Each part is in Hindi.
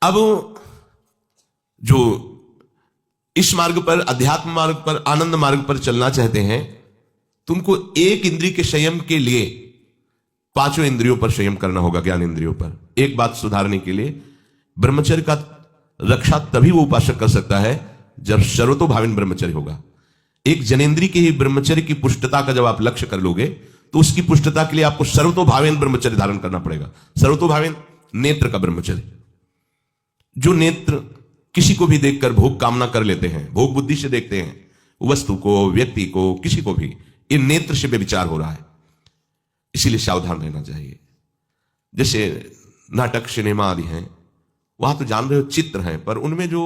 अब जो इस मार्ग पर, अध्यात्म मार्ग पर, आनंद मार्ग पर चलना चाहते हैं, तुमको एक इंद्रिय के संयम के लिए पांचों इंद्रियों पर संयम करना होगा, ज्ञान इंद्रियों पर। एक बात सुधारने के लिए, ब्रह्मचर्य का रक्षा तभी वो उपासक कर सकता है जब सर्वतोभावेन ब्रह्मचर्य होगा। एक जनेन्द्रीय के ही ब्रह्मचर्य की पुष्टता का जब आप लक्ष्य कर लोगे, तो उसकी पुष्टता के लिए आपको सर्वतोभावेन ब्रह्मचर्य धारण करना पड़ेगा। सर्वतोभावेन नेत्र का ब्रह्मचर्य, जो नेत्र किसी को भी देखकर भोग कामना कर लेते हैं, भोग बुद्धि से देखते हैं वस्तु को, व्यक्ति को, किसी को भी, ये नेत्र से व्यभिचार हो रहा है, इसीलिए सावधान रहना चाहिए। जैसे नाटक, सिनेमा आदि हैं, वहां तो जान रहे हो चित्र हैं, पर उनमें जो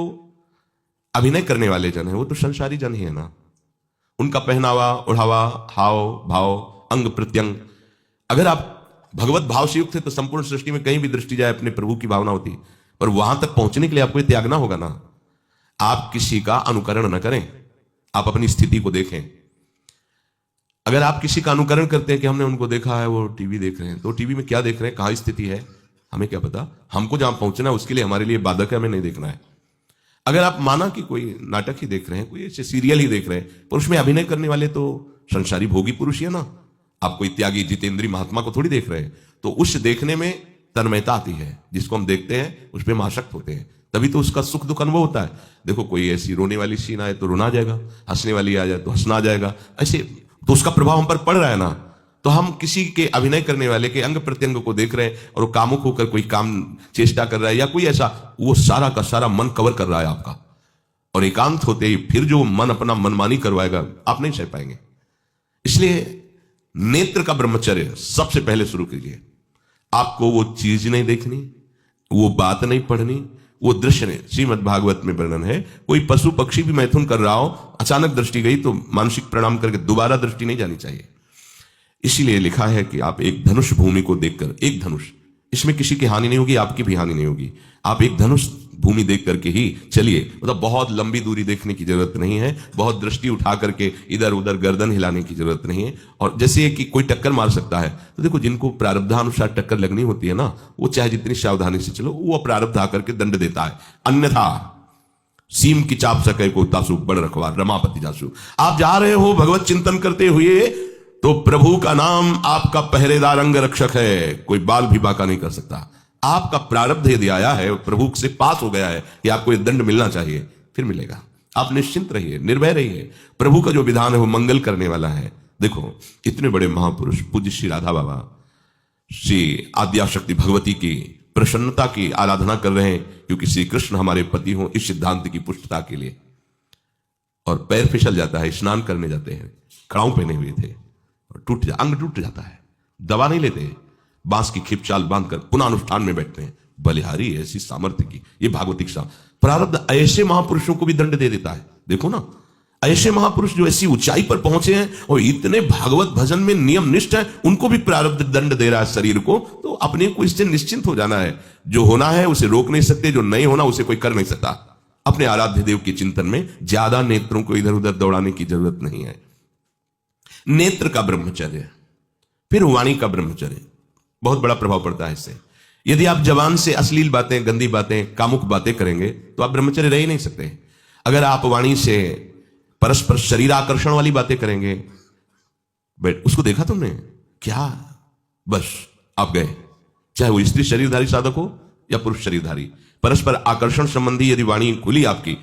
अभिनय करने वाले जन हैं वो तो संसारी जन ही है ना। उनका पहनावा, ओढ़ावा, हाव भाव, अंग प्रत्यंग, अगर आप भगवत भाव से युक्त है तो संपूर्ण सृष्टि में कहीं भी दृष्टि जाए अपने प्रभु की भावना होती है, पर वहां तक पहुंचने के लिए आपको त्यागना होगा ना। आप किसी का अनुकरण न करें, आप अपनी स्थिति को देखें। अगर आप किसी का अनुकरण करते हैं कि हमने उनको देखा है, वो टीवी देख रहे हैं, तो टीवी में क्या देख रहे हैं, कहां स्थिति है, हमें क्या पता। हमको जहां पहुंचना है उसके लिए हमारे लिए बाधक है, हमें नहीं देखना है। अगर आप माना कि कोई नाटक ही देख रहे हैं, कोई ऐसे सीरियल ही देख रहे हैं, पर उसमें अभिनय करने वाले तो संसारी भोगी पुरुष ही है ना। आप कोई त्यागी जितेंद्रीय महात्मा को थोड़ी देख रहे हैं, तो उस देखने में तन्मयता आती है। जिसको हम देखते हैं उस पर हम आसक्त होते हैं, तभी तो उसका सुख दुख अनुभव होता है। देखो कोई ऐसी रोने वाली सीन आए तो रोना आ जाएगा, हंसने वाली आ जाए तो हंसना आ जाएगा, ऐसे तो उसका प्रभाव हम पर पड़ रहा है ना। तो हम किसी के अभिनय करने वाले के अंग प्रत्यंग को देख रहे हैं और वो कामुक होकर कोई काम चेष्टा कर रहा है या कोई ऐसा, वो सारा का सारा मन कवर कर रहा है आपका, और एकांत होते ही फिर जो मन अपना मनमानी करवाएगा आप नहीं सह पाएंगे। इसलिए नेत्र का ब्रह्मचर्य सबसे पहले शुरू कीजिए। आपको वो चीज नहीं देखनी, वो बात नहीं पढ़नी, वो दृश्य नहीं। श्रीमद् भागवत में वर्णन है, कोई पशु पक्षी भी मैथुन कर रहा हो, अचानक दृष्टि गई तो मानसिक प्रणाम करके दोबारा दृष्टि नहीं जानी चाहिए। इसीलिए लिखा है कि आप एक धनुष भूमि को देखकर, एक धनुष, इसमें किसी की हानि नहीं होगी, आपकी भी हानि नहीं होगी, आप एक धनुष भूमि देख करके ही चलिए। मतलब बहुत लंबी दूरी देखने की जरूरत नहीं है, बहुत दृष्टि उठा करके इधर उधर गर्दन हिलाने की जरूरत नहीं है। और जैसे कि कोई टक्कर मार सकता है, तो देखो जिनको प्रारब्धानुसार टक्कर लगनी होती है ना, वो चाहे जितनी सावधानी से चलो, वो प्रारब्ध आकर के दंड देता है। अन्यथा सीम की चाप सके को तासु बड़ रखवार रमापति जासु। आप जा रहे हो भगवत चिंतन करते हुए, तो प्रभु का नाम आपका पहरेदार अंग रक्षक है, कोई बाल भी बाका नहीं कर सकता। आपका प्रारब्ध यदि आया है, प्रभु से पास हो गया है कि आपको ये दंड मिलना चाहिए, फिर मिलेगा। आप निश्चिंत रहिए, निर्भय रहिए। प्रभु का जो विधान है वो मंगल करने वाला है। देखो इतने बड़े महापुरुष पूज्य श्री राधा बाबा, श्री आद्याशक्ति भगवती की प्रसन्नता की आराधना कर रहे हैं, क्योंकि श्री कृष्ण हमारे पति हों, इस सिद्धांत की पुष्टता के लिए। और पैर फिसल जाता है, स्नान करने जाते हैं, कड़ाऊ पहने हुए थे, अंग टूट जाता है, दवा नहीं लेते, बांस की खिप चाल बांधकर पुनः अनुष्ठान में बैठते हैं। बलिहारी ऐसी सामर्थ्य की, ये भागवतिक प्रारब्ध ऐसे महापुरुषों को भी दंड दे देता है। देखो ना, ऐसे महापुरुष जो ऐसी ऊंचाई पर पहुंचे हैं और इतने भागवत भजन में नियम निष्ठ है, उनको भी प्रारब्ध दंड दे रहा है शरीर को। तो अपने को इससे निश्चिंत हो जाना है। जो होना है उसे रोक नहीं सकते, जो नहीं होना उसे कोई कर नहीं सकता। अपने आराध्य देव के चिंतन में ज्यादा नेत्रों को इधर उधर दौड़ाने की जरूरत नहीं है। नेत्र का ब्रह्मचर्य, फिर वाणी का ब्रह्मचर्य, बहुत बड़ा प्रभाव पड़ता है इससे। यदि आप जबान से अश्लील बातें, गंदी बातें, कामुक बातें करेंगे तो आप ब्रह्मचर्य रह ही नहीं सकते। अगर आप वाणी से परस्पर शरीर आकर्षण वाली बातें करेंगे, बट उसको देखा तुमने क्या, बस आप गए। चाहे वो स्त्री शरीरधारी साधक हो या पुरुष शरीरधारी, परस्पर आकर्षण संबंधी यदि वाणी खुली आपकी,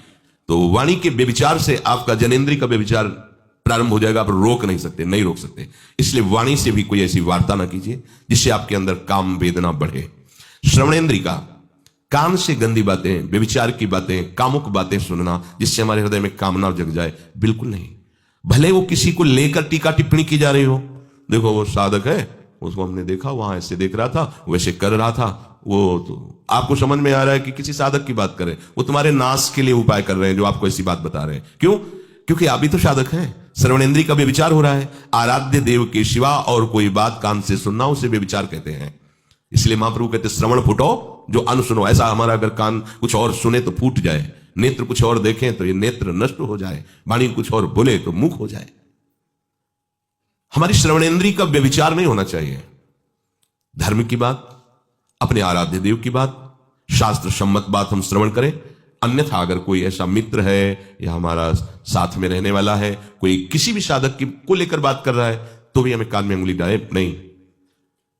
तो वाणी के व्यभिचार से आपका जनेन्द्रिय का व्यभिचार प्रारंभ हो जाएगा। आप रोक नहीं सकते, नहीं रोक सकते। इसलिए वाणी से भी कोई ऐसी वार्ता ना कीजिए जिससे आपके अंदर काम वेदना बढ़े। श्रवणेन्द्रिय का, कान से गंदी बातें, व्यभिचार की बातें, कामुक बातें सुनना जिससे हमारे हृदय में कामना जग जाए, बिल्कुल नहीं। भले वो किसी को लेकर टीका टिप्पणी की जा रही हो, देखो वो साधक है, उसको हमने देखा वहां ऐसे देख रहा था, वैसे कर रहा था, वो तो आपको समझ में आ रहा है कि किसी साधक की बात करें, वो तुम्हारे नाश के लिए उपाय कर रहे हैं जो आपको ऐसी बात बता रहे हैं। क्यों? क्योंकि आप भी तो साधक हैं। श्रवणेन्द्रिय का व्यभिचार हो रहा है। आराध्य देव के सिवा और कोई बात कान से सुनना उसे व्यभिचार कहते हैं। इसलिए महाप्रभु कहते श्रवण फूटो, जो अन सुनो। ऐसा हमारा अगर कान कुछ और सुने तो फूट जाए, नेत्र कुछ और देखें तो ये नेत्र नष्ट हो जाए, वाणी कुछ और बोले तो मुख हो जाए। हमारी श्रवणेन्द्रिय का व्यभिचार नहीं होना चाहिए। धर्म की बात, अपने आराध्य देव की बात, शास्त्र सम्मत बात हम श्रवण करें। अन्यथा अगर कोई ऐसा मित्र है या हमारा साथ में रहने वाला है, कोई किसी भी साधक की को लेकर बात कर रहा है, तो भी हमें कान में उंगली डाले नहीं।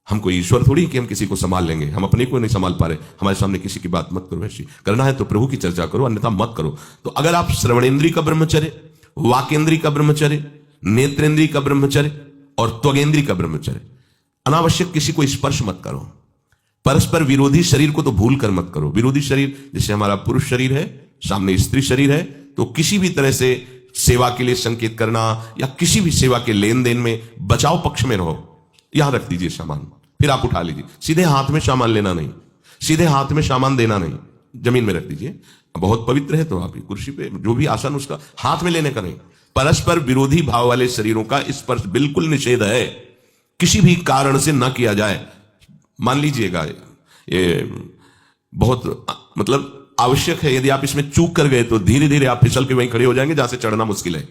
हम कोई ईश्वर थोड़ी कि हम किसी को संभाल लेंगे, हम अपने को नहीं संभाल पा रहे, हमारे सामने किसी की बात मत करो। ऐसी करना है तो प्रभु की चर्चा करो, अन्यथा मत करो। तो अगर आप श्रवणेन्द्रीय का ब्रह्मचर्य, वाकेंद्रीय का ब्रह्मचर्य, नेत्रेंद्रीय का ब्रह्मचर्य और त्वगेंद्रीय का ब्रह्मचर्य, अनावश्यक किसी को स्पर्श मत करो। परस्पर विरोधी शरीर को तो भूल कर मत करो। विरोधी शरीर जैसे हमारा पुरुष शरीर है, सामने स्त्री शरीर है, तो किसी भी तरह से सेवा के लिए संकेत करना या किसी भी सेवा के लेन देन में बचाव पक्ष में रहो। यहां रख दीजिए सामान, फिर आप उठा लीजिए। सीधे हाथ में सामान लेना नहीं, सीधे हाथ में सामान देना नहीं, जमीन में रख दीजिए। बहुत पवित्र है तो आप कुर्सी पे जो भी आसन उसका हाथ में लेने का नहीं। परस्पर विरोधी भाव वाले शरीरों का स्पर्श बिल्कुल निषेध है, किसी भी कारण से ना किया जाए। मान लीजिएगा ये बहुत मतलब आवश्यक है, यदि आप इसमें चूक कर गए तो धीरे धीरे आप फिसल के वहीं खड़े हो जाएंगे जहां से चढ़ना मुश्किल है।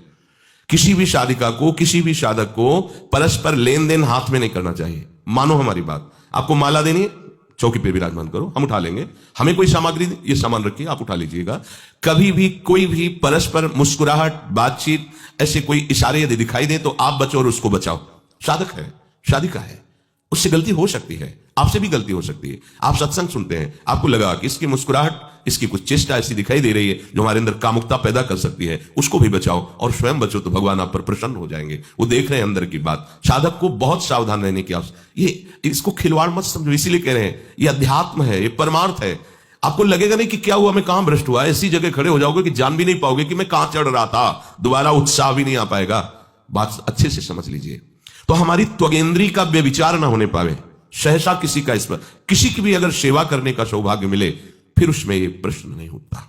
किसी भी साधिका को, किसी भी साधक को परस्पर लेन देन हाथ में नहीं करना चाहिए। मानो हमारी बात, आपको माला देनी है, चौकी पे विराजमान करो, हम उठा लेंगे। हमें कोई सामग्री, ये सामान रखिए, आप उठा लीजिएगा। कभी भी कोई भी परस्पर मुस्कुराहट, बातचीत, ऐसे कोई इशारे यदि दिखाई दे तो आप बचो और उसको बचाओ। साधक है, साधिका है, उससे गलती हो सकती है, आपसे भी गलती हो सकती है। आप सत्संग सुनते हैं, आपको लगा कि इसकी मुस्कुराहट, इसकी कुछ चेष्टा ऐसी दिखाई दे रही है जो हमारे अंदर कामुकता पैदा कर सकती है, उसको भी बचाओ और स्वयं बचो, तो भगवान आप पर प्रसन्न हो जाएंगे। वो देख रहे हैं अंदर की बात। साधक को बहुत सावधान रहने की आवश्यकता, ये इसको खिलवाड़ मत समझो, इसीलिए कह रहे हैं ये अध्यात्म है, ये परमार्थ है। आपको लगेगा नहीं कि क्या हुआ, मैं कहां भ्रष्ट हुआ, ऐसी जगह खड़े हो जाओगे कि जान भी नहीं पाओगे कि मैं कहां चढ़ रहा था, दोबारा उत्साह भी नहीं आ पाएगा। बात अच्छे से समझ लीजिए। तो हमारी त्वगेंद्री का व्यभिचार ना होने पावे, सहसा किसी का इस पर, किसी की भी अगर सेवा करने का सौभाग्य मिले, फिर उसमें ये प्रश्न नहीं उठता।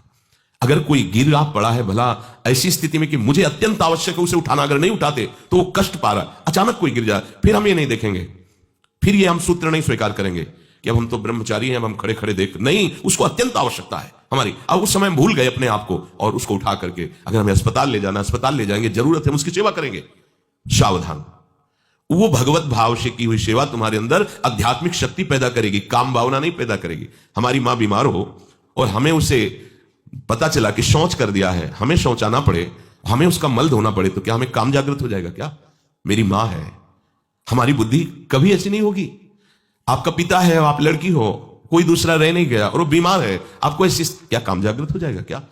अगर कोई गिरा पड़ा है, भला ऐसी स्थिति में कि मुझे अत्यंत आवश्यक है उसे उठाना, अगर नहीं उठाते तो वो कष्ट पा रहा, अचानक कोई गिर जाए, फिर हम ये नहीं देखेंगे, फिर ये हम सूत्र नहीं स्वीकार करेंगे कि अब हम तो ब्रह्मचारी हैं, अब हम खड़े खड़े देख नहीं, उसको अत्यंत आवश्यकता है हमारी। अब उस समय हम भूल गए अपने आप को और उसको उठा करके अगर हमें अस्पताल ले जाना, अस्पताल ले जाएंगे, जरूरत है हम उसकी सेवा करेंगे। सावधान, वो भगवत भाव से की हुई सेवा तुम्हारे अंदर आध्यात्मिक शक्ति पैदा करेगी, काम भावना नहीं पैदा करेगी। हमारी मां बीमार हो और हमें उसे पता चला कि शौच कर दिया है, हमें शौचाना पड़े, हमें उसका मल धोना पड़े, तो क्या हमें काम जागृत हो जाएगा? क्या मेरी मां है, हमारी बुद्धि कभी ऐसी नहीं होगी। आपका पिता है, आप लड़की हो, कोई दूसरा रह नहीं गया और वो बीमार है, आपको ऐसी क्या काम जागृत हो जाएगा? क्या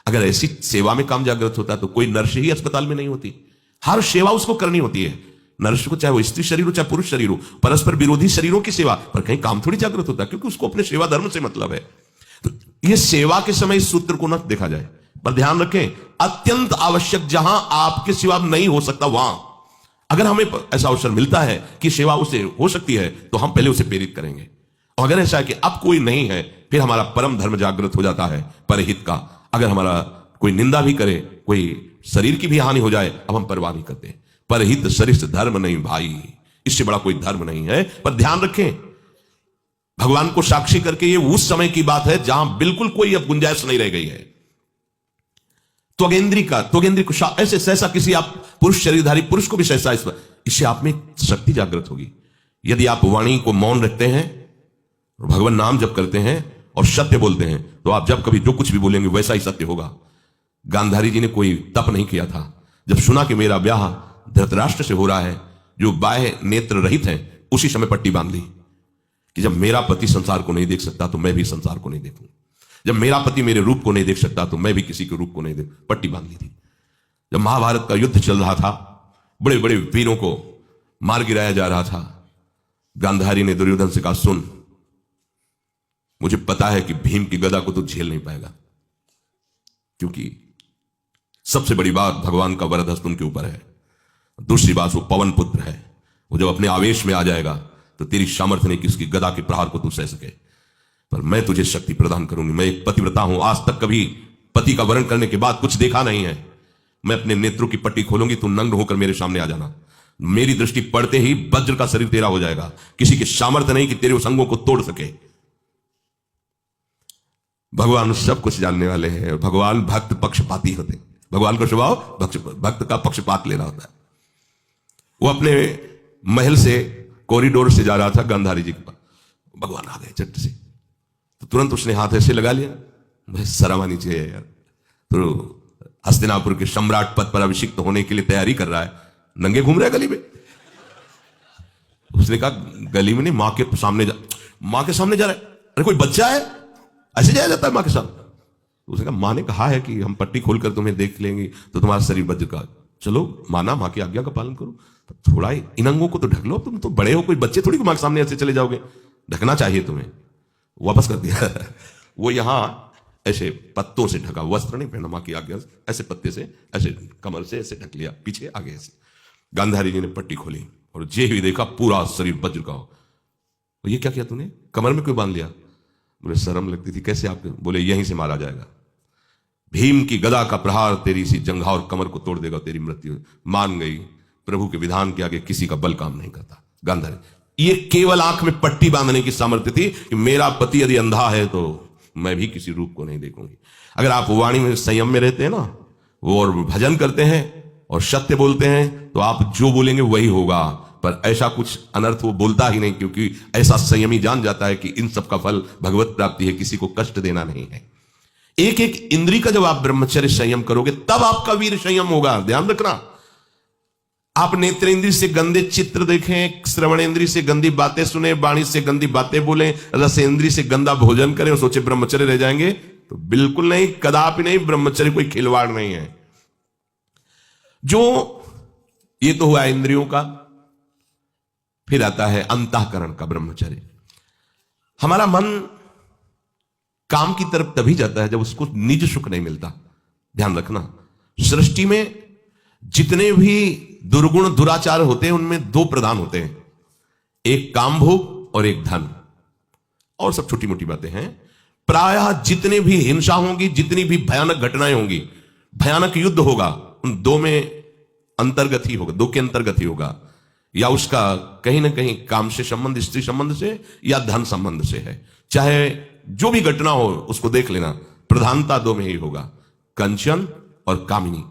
अगर ऐसी सेवा में काम जागृत होता तो कोई नर्स ही अस्पताल में नहीं होती। हर सेवा उसको करनी होती है, नर्स को, चाहे वो स्त्री शरीर हो चाहे पुरुष शरीर हो, परस्पर विरोधी शरीरों की सेवा, पर कहीं काम थोड़ी जागृत होता है, क्योंकि उसको अपने सेवा धर्म से मतलब है। तो ये सेवा के समय इस सूत्र को न देखा जाए, पर ध्यान रखें, अत्यंत आवश्यक जहां आपके सिवा नहीं हो सकता, वहां अगर हमें ऐसा अवसर मिलता है कि सेवा उसे हो सकती है, तो हम पहले उसे प्रेरित करेंगे। और अगर ऐसा है कि अब कोई नहीं है, फिर हमारा परम धर्म जागृत हो जाता है परहित का। अगर हमारा कोई निंदा भी करे, कोई शरीर की भी हानि हो जाए, अब हम परवाह नहीं करते। परहित सरिस धर्म नहीं भाई, इससे बड़ा कोई धर्म नहीं है। पर ध्यान रखें, भगवान को साक्षी करके ये उस समय की बात है जहां बिल्कुल कोई अब गुंजाइश नहीं रह गई है। त्वगेंद्री को ऐसे सहसा किसी आप पुरुष शरीरधारी पुरुष को भी सहसा, इससे आप में शक्ति जागृत होगी। यदि आप वाणी को मौन रखते हैं, भगवान नाम जप करते हैं और सत्य बोलते हैं, तो आप जब कभी जो कुछ भी बोलेंगे वैसा ही सत्य होगा। गांधारी जी ने कोई तप नहीं किया था, जब सुना कि मेरा ब्याह धृतराष्ट्र से हो रहा है जो बाह्य नेत्र रहित हैं, उसी समय पट्टी बांध ली कि जब मेरा पति संसार को नहीं देख सकता तो मैं भी संसार को नहीं देखूं, जब मेरा पति मेरे रूप को नहीं देख सकता तो मैं भी किसी के रूप को नहीं देख, पट्टी बांध ली थी। जब महाभारत का युद्ध चल रहा था, बड़े बड़े वीरों को मार गिराया जा रहा था, गांधारी ने दुर्योधन से कहा, सुन, मुझे पता है कि भीम की गदा को तू झेल नहीं पाएगा, क्योंकि सबसे बड़ी बात भगवान का वरद हस्त उनके ऊपर है, दूसरी बात वो पवन पुत्र है, वो जब अपने आवेश में आ जाएगा तो तेरी सामर्थ्य नहीं कि उसकी गदा के प्रहार को तू सह सके, पर मैं तुझे शक्ति प्रदान करूंगी। मैं एक पतिव्रता हूं, आज तक कभी पति का वरण करने के बाद कुछ देखा नहीं है। मैं अपने नेत्रों की पट्टी खोलूंगी, तू नग्न होकर मेरे सामने आ जाना, मेरी दृष्टि पड़ते ही वज्र का शरीर तेरा हो जाएगा, किसी की सामर्थ्य नहीं कि तेरे उस अंगों को तोड़ सके। भगवान सब कुछ जानने वाले हैं, भगवान भक्त पक्षपाती होते हैं। भगवान का स्वभाव भक्त का पक्षपात लेना होता है। वो अपने महल से कॉरिडोर से जा रहा था गांधारी जी के पास, भगवान आ गए झट से, तो तुरंत उसने हाथ ऐसे लगा लिया, भाई शर्म आनी चाहिए यार, तो हस्तिनापुर के सम्राट पद पर अभिषिक्त होने के लिए तैयारी कर रहा है, नंगे घूम रहा है गली में। उसने कहा गली में नहीं, मां के सामने जा रहा है। अरे कोई बच्चा है, ऐसे जाया जाता है मां के सामने? उसने कहा मां ने कहा है कि हम पट्टी खोलकर तुम्हें देख लेंगे तो तुम्हारा शरीर वज्र का, चलो माना, मां की आज्ञा का पालन करो, तो थोड़ा इन अंगों को तो ढक लो, तुम तो बड़े हो, कोई बच्चे थोड़ी मां के सामने ऐसे चले जाओगे, ढकना चाहिए तुम्हें। वापस कर दिया। वो यहां ऐसे पत्तों से ढका, वस्त्र नहीं पहना, मां की आज्ञा ऐसे पत्ते से ऐसे कमर से ऐसे ढक लिया, पीछे आगे ऐसे। गांधारी जी ने पट्टी खोली और जे भी देखा पूरा शरीर वज्र का हो। ये क्या किया तूने, कमर में क्यों बांध लिया? मुझे शर्म लगती थी, कैसे आप? बोले यहीं से मारा जाएगा, भीम की गदा का प्रहार तेरी सी जंघा और कमर को तोड़ देगा, तेरी मृत्यु। मान गई, प्रभु के विधान के आगे किसी का बल काम नहीं करता। गांधारी, ये केवल आंख में पट्टी बांधने की सामर्थ्य थी कि मेरा पति यदि अंधा है तो मैं भी किसी रूप को नहीं देखूंगी। अगर आप वाणी में संयम में रहते हैं ना, वो और भजन करते हैं और सत्य बोलते हैं, तो आप जो बोलेंगे वही होगा। पर ऐसा कुछ अनर्थ वो बोलता ही नहीं, क्योंकि ऐसा संयमी जान जाता है कि इन सब का फल भगवत प्राप्ति है, किसी को कष्ट देना नहीं है। एक एक इंद्री का जब आप ब्रह्मचर्य संयम करोगे तब आपका वीर संयम होगा। ध्यान रखना, आप नेत्रेंद्री से गंदे चित्र देखें, श्रवणेंद्री से गंदी बातें सुने, वाणी से गंदी बातें बोलें, रसेंद्री से गंदा भोजन करें और सोचे ब्रह्मचर्य रह जाएंगे, तो बिल्कुल नहीं, कदापि नहीं। ब्रह्मचर्य कोई खिलवाड़ नहीं है। जो ये तो हुआ इंद्रियों का, फिर आता है अंतःकरण का ब्रह्मचर्य। हमारा मन काम की तरफ तभी जाता है जब उसको निज सुख नहीं मिलता। ध्यान रखना, सृष्टि में जितने भी दुर्गुण दुराचार होते हैं उनमें दो प्रधान होते हैं, एक काम भोग और एक धन, और सब छोटी मोटी बातें हैं। प्रायः जितने भी हिंसा होंगी, जितनी भी भयानक घटनाएं होंगी, भयानक युद्ध होगा, उन दो में अंतर्गत ही होगा, दो के अंतर्गत ही होगा। या उसका कहीं ना कहीं काम से संबंध, स्त्री संबंध से या धन संबंध से है। चाहे जो भी घटना हो उसको देख लेना, प्रधानता दो में ही होगा, कंचन और कामिनी।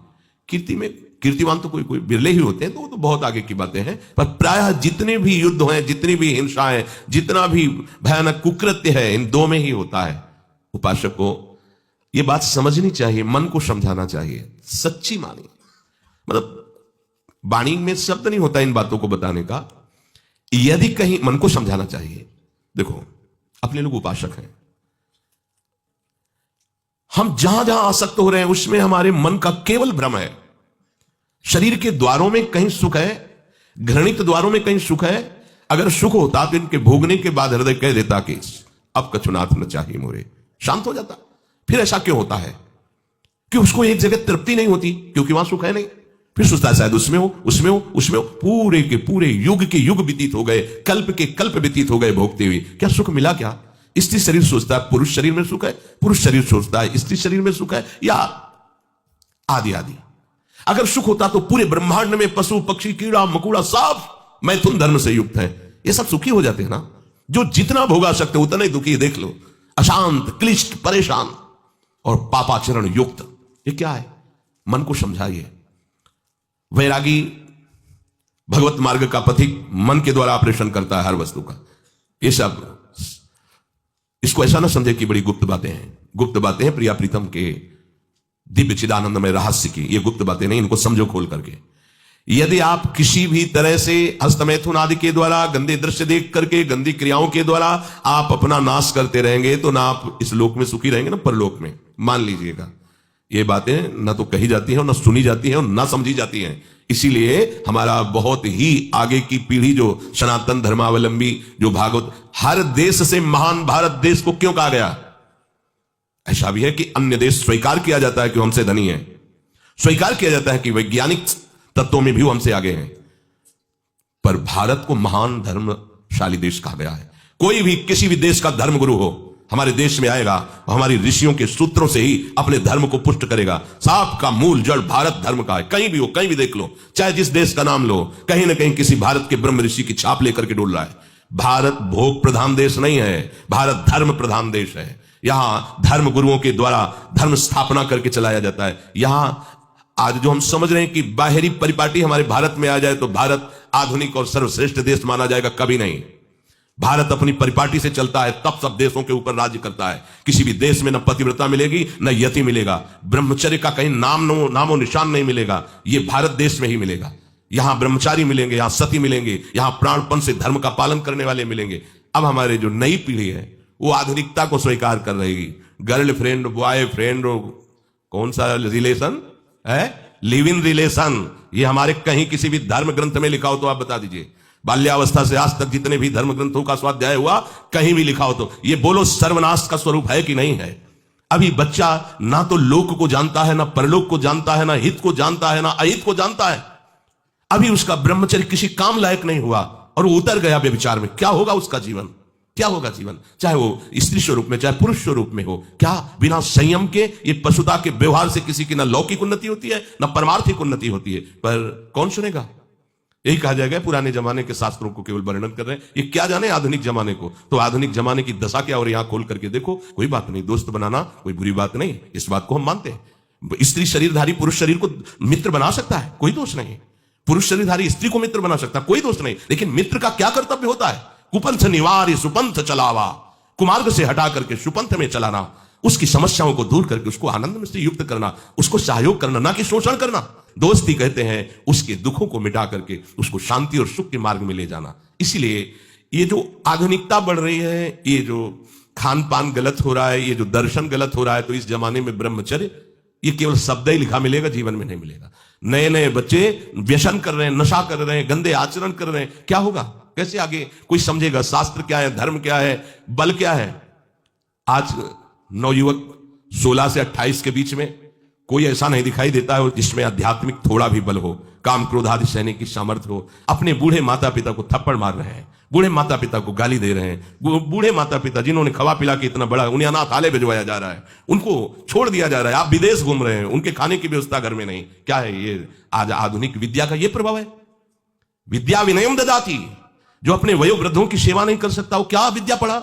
कीर्तिवान तो कोई बिरले ही होते हैं, तो वो तो बहुत आगे की बातें हैं। पर प्रायः जितने भी युद्ध हैं, जितनी भी हिंसा है, जितना भी भयानक कुकृत्य है, इन दो में ही होता है। उपासक को यह बात समझनी चाहिए, मन को समझाना चाहिए, सच्ची मानी। मतलब वाणी में शब्द नहीं होता इन बातों को बताने का, यदि कहीं मन को समझाना चाहिए। देखो, अपने लोग उपासक हैं, हम जहां जहां आसक्त हो रहे हैं उसमें हमारे मन का केवल भ्रम है। शरीर के द्वारों में कहीं सुख है, घृणित द्वारों में कहीं सुख है। अगर सुख होता तो इनके भोगने के बाद हृदय कह देता कि अब कछुनाथ न चाहिए मोरे, शांत हो जाता। फिर ऐसा क्यों होता है कि उसको एक जगह तृप्ति नहीं होती? क्योंकि वहां सुख है नहीं। फिर सोचता है शायद उसमें हो, उसमें हो, उसमें हो। पूरे के पूरे युग के युग व्यतीत हो गए, कल्प के कल्प व्यतीत हो गए भोगते हुए, क्या सुख मिला? क्या स्त्री शरीर सोचता है पुरुष शरीर में सुख है, पुरुष शरीर सोचता है स्त्री शरीर में सुख है, या आदि आदि। अगर सुख होता तो पूरे ब्रह्मांड में पशु पक्षी कीड़ा मकोड़ा सब मैथुन धर्म से युक्त है, ये सब सुखी हो जाते हैं ना। जो जितना भोगा सकते उतना ही दुखी। देख लो, अशांत, क्लिष्ट, परेशान और पापाचरण युक्त। ये क्या है? मन को समझाइए। वैरागी भगवत मार्ग का पथिक मन के द्वारा ऑपरेशन करता है हर वस्तु का। ये सब, इसको ऐसा ना समझे कि बड़ी गुप्त बातें हैं। गुप्त बातें हैं प्रिया प्रीतम के दिव्य चिदानंदमय रहस्य की। ये गुप्त बातें नहीं, इनको समझो खोल करके। यदि आप किसी भी तरह से हस्तमैथुन आदि के द्वारा, गंदे दृश्य देख करके, गंदी क्रियाओं के द्वारा आप अपना नाश करते रहेंगे, तो ना आप इस लोक में सुखी रहेंगे ना परलोक में। मान लीजिएगा, ये बातें ना तो कही जाती हैं और ना सुनी जाती हैं और ना समझी जाती हैं। इसीलिए हमारा बहुत ही आगे की पीढ़ी जो सनातन धर्मावलंबी, जो भागवत, हर देश से महान भारत देश को क्यों कहा गया? ऐसा भी है कि अन्य देश स्वीकार किया जाता है कि हमसे धनी है, स्वीकार किया जाता है कि वैज्ञानिक तत्वों में भी वो हमसे आगे हैं, पर भारत को महान धर्मशाली देश कहा गया है। कोई भी किसी भी देश का धर्मगुरु हो, हमारे देश में आएगा, हमारी ऋषियों के सूत्रों से ही अपने धर्म को पुष्ट करेगा। साफ का मूल जड़ भारत धर्म का है। कहीं भी हो, कहीं भी देख लो, चाहे जिस देश का नाम लो, कहीं ना कहीं किसी भारत के ब्रह्म ऋषि की छाप लेकर के डोल रहा है। भारत भोग प्रधान देश नहीं है, भारत धर्म प्रधान देश है। यहां धर्म गुरुओं के द्वारा धर्म स्थापना करके चलाया जाता है। यहां आज जो हम समझ रहे हैं कि बाहरी परिपाटी हमारे भारत में आ जाए तो भारत आधुनिक और सर्वश्रेष्ठ देश माना जाएगा, कभी नहीं। भारत अपनी परिपाटी से चलता है, तब सब देशों के ऊपर राज्य करता है। किसी भी देश में न पतिव्रता मिलेगी न यति मिलेगा, ब्रह्मचर्य का कहीं नामो निशान नहीं मिलेगा। ये भारत देश में ही मिलेगा। यहां ब्रह्मचारी मिलेंगे, यहां सती मिलेंगे, यहां प्राणपण से धर्म का पालन करने वाले मिलेंगे। अब हमारे जो नई पीढ़ी है वो आधुनिकता को स्वीकार कर रहेगी। गर्लफ्रेंड, बॉयफ्रेंड, कौन सा रिलेशन है, लिव इन रिलेशन, ये हमारे कहीं किसी भी धर्म ग्रंथ में लिखा हो तो आप बता दीजिए। बाल्यावस्था से आज तक जितने भी धर्म ग्रंथों का स्वाध्याय हुआ कहीं भी लिखा हो तो ये बोलो सर्वनाश का स्वरूप है कि नहीं है। अभी बच्चा ना तो लोक को जानता है, ना परलोक को जानता है, ना हित को जानता है, ना अहित को जानता है। अभी उसका ब्रह्मचर्य किसी काम लायक नहीं हुआ और वो उतर गया व्यभिचार में। क्या होगा उसका जीवन, क्या होगा जीवन, चाहे वो स्त्री स्वरूप में चाहे पुरुष स्वरूप में हो। क्या बिना संयम के ये पशुता के व्यवहार से किसी की ना लौकिक उन्नति होती है ना परमार्थिक उन्नति होती है। पर कौन सुनेगा। यही कहा जाएगा पुराने जमाने के शास्त्रों को केवल वर्णन कर रहे हैं, ये क्या जाने आधुनिक जमाने को। तो आधुनिक जमाने की दशा क्या, और यहां खोल करके देखो। कोई बात नहीं, दोस्त बनाना कोई बुरी बात नहीं, इस बात को हम मानते हैं। स्त्री शरीरधारी पुरुष शरीर को मित्र बना सकता है, कोई दोष नहीं। पुरुष शरीरधारी स्त्री को मित्र बना सकता है, कोई दोष नहीं। लेकिन मित्र का क्या कर्तव्य होता है, कुपंथ निवार्य सुपंथ चलावा, कुमार्ग से हटा करके सुपंथ में चलाना, उसकी समस्याओं को दूर करके उसको आनंद में से युक्त करना, उसको सहयोग करना, ना कि शोषण करना। दोस्ती कहते हैं उसके दुखों को मिटा करके उसको शांति और सुख के मार्ग में ले जाना। इसीलिए ये जो आधुनिकता बढ़ रही है, ये जो खान पान गलत हो रहा है, ये जो दर्शन गलत हो रहा है, तो इस जमाने में ब्रह्मचर्य ये केवल शब्द ही लिखा मिलेगा, जीवन में नहीं मिलेगा। नए नए बच्चे व्यसन कर रहे हैं, नशा कर रहे हैं, गंदे आचरण कर रहे हैं, क्या होगा, कैसे आगे कोई समझेगा शास्त्र क्या है, धर्म क्या है, बल क्या है। आज नवयुवक 16 से 28 के बीच में कोई ऐसा नहीं दिखाई देता है जिसमें आध्यात्मिक थोड़ा भी बल हो, काम क्रोध आदि सहने की सामर्थ्य हो। अपने बूढ़े माता पिता को थप्पड़ मार रहे हैं, बूढ़े माता पिता को गाली दे रहे हैं। बूढ़े माता पिता जिन्होंने खवा पिला के इतना बड़ा, उन्हें अनाथालय भिजवाया जा रहा है, उनको छोड़ दिया जा रहा है। आप विदेश घूम रहे हैं, उनके खाने की व्यवस्था घर में नहीं। क्या है ये, आज आधुनिक विद्या का ये प्रभाव है। विद्या विनयम ददाति, जो अपने वयोवृद्धों की सेवा नहीं कर सकता वो क्या विद्या पढ़ा।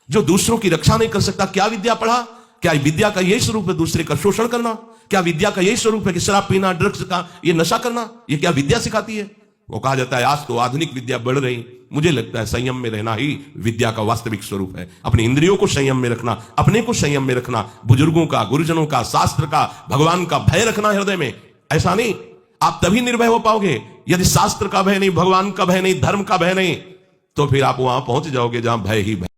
जो दूसरों की रक्षा नहीं कर सकता क्या विद्या पढ़ा। क्या विद्या का यही स्वरूप है दूसरे का शोषण करना। क्या विद्या का यही स्वरूप है कि शराब पीना, ड्रग्स का ये नशा करना, ये क्या विद्या सिखाती है। वो कहा जाता है आज तो आधुनिक विद्या बढ़ रही। मुझे लगता है संयम में रहना ही विद्या का वास्तविक स्वरूप है। अपनी इंद्रियों को संयम में रखना, अपने को संयम में रखना, बुजुर्गों का, गुरुजनों का, शास्त्र का, भगवान का भय रखना हृदय में। ऐसा नहीं, आप तभी निर्भय हो पाओगे यदि शास्त्र का भय नहीं, भगवान का भय नहीं, धर्म का भय नहीं, तो फिर आप वहां पहुंच जाओगे जहां भय ही भय।